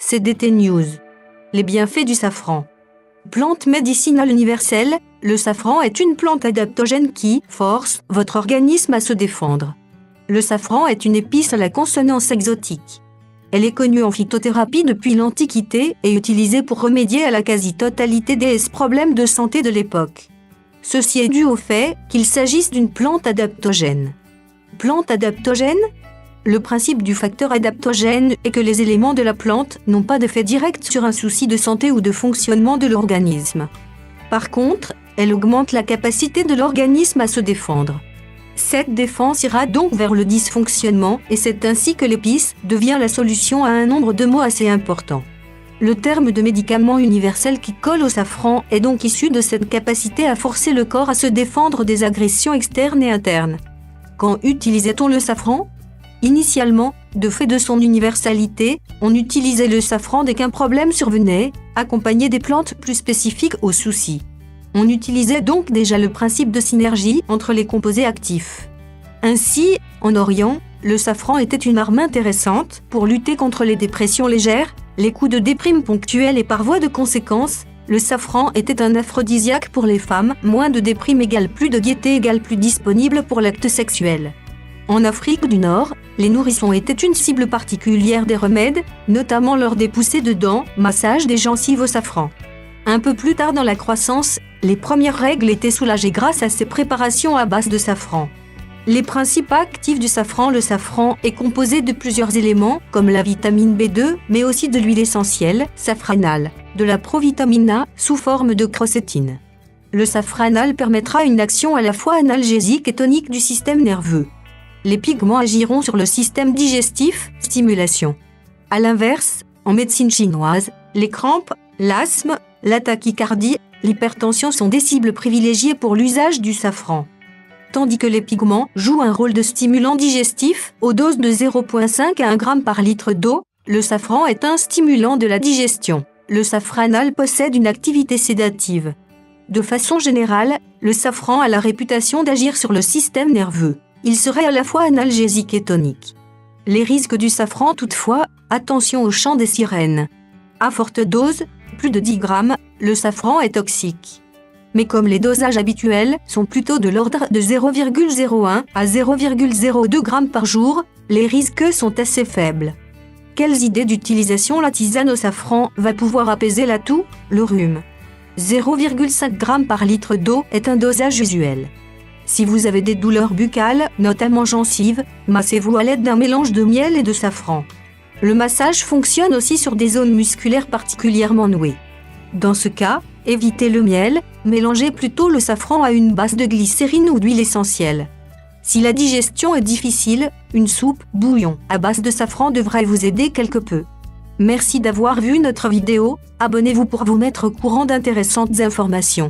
CDT News. Les bienfaits du safran. Plante médicinale universelle, le safran est une plante adaptogène qui force votre organisme à se défendre. Le safran est une épice à la consonance exotique. Elle est connue en phytothérapie depuis l'Antiquité et utilisée pour remédier à la quasi-totalité des problèmes de santé de l'époque. Ceci est dû au fait qu'il s'agisse d'une plante adaptogène. Plante adaptogène ? Le principe du facteur adaptogène est que les éléments de la plante n'ont pas d'effet direct sur un souci de santé ou de fonctionnement de l'organisme. Par contre, elle augmente la capacité de l'organisme à se défendre. Cette défense ira donc vers le dysfonctionnement et c'est ainsi que l'épice devient la solution à un nombre de maux assez important. Le terme de médicament universel qui colle au safran est donc issu de cette capacité à forcer le corps à se défendre des agressions externes et internes. Quand utilisait-on le safran ? Initialement, de fait de son universalité, on utilisait le safran dès qu'un problème survenait, accompagné des plantes plus spécifiques aux soucis. On utilisait donc déjà le principe de synergie entre les composés actifs. Ainsi, en Orient, le safran était une arme intéressante pour lutter contre les dépressions légères, les coups de déprime ponctuels et par voie de conséquence, le safran était un aphrodisiaque pour les femmes, moins de déprime égale plus de gaieté égale plus disponible pour l'acte sexuel. En Afrique du Nord, les nourrissons étaient une cible particulière des remèdes, notamment lors des poussées de dents, massage des gencives au safran. Un peu plus tard dans la croissance, les premières règles étaient soulagées grâce à ces préparations à base de safran. Les principes actifs du safran. Le safran est composé de plusieurs éléments, comme la vitamine B2, mais aussi de l'huile essentielle, safranale, de la provitamine A, sous forme de quercétine. Le safranal permettra une action à la fois analgésique et tonique du système nerveux. Les pigments agiront sur le système digestif, stimulation. A l'inverse, en médecine chinoise, les crampes, l'asthme, la tachycardie, l'hypertension sont des cibles privilégiées pour l'usage du safran. Tandis que les pigments jouent un rôle de stimulant digestif, aux doses de 0,5 à 1 g par litre d'eau, le safran est un stimulant de la digestion. Le safranal possède une activité sédative. De façon générale, le safran a la réputation d'agir sur le système nerveux. Il serait à la fois analgésique et tonique. Les risques du safran toutefois, attention au chant des sirènes. À forte dose, plus de 10 grammes, le safran est toxique. Mais comme les dosages habituels sont plutôt de l'ordre de 0,01 à 0,02 grammes par jour, les risques sont assez faibles. Quelles idées d'utilisation? La tisane au safran va pouvoir apaiser la toux, le rhume. 0,5 g par litre d'eau est un dosage usuel. Si vous avez des douleurs buccales, notamment gencives, massez-vous à l'aide d'un mélange de miel et de safran. Le massage fonctionne aussi sur des zones musculaires particulièrement nouées. Dans ce cas, évitez le miel, mélangez plutôt le safran à une base de glycérine ou d'huile essentielle. Si la digestion est difficile, une soupe, bouillon à base de safran devrait vous aider quelque peu. Merci d'avoir vu notre vidéo, abonnez-vous pour vous mettre au courant d'intéressantes informations.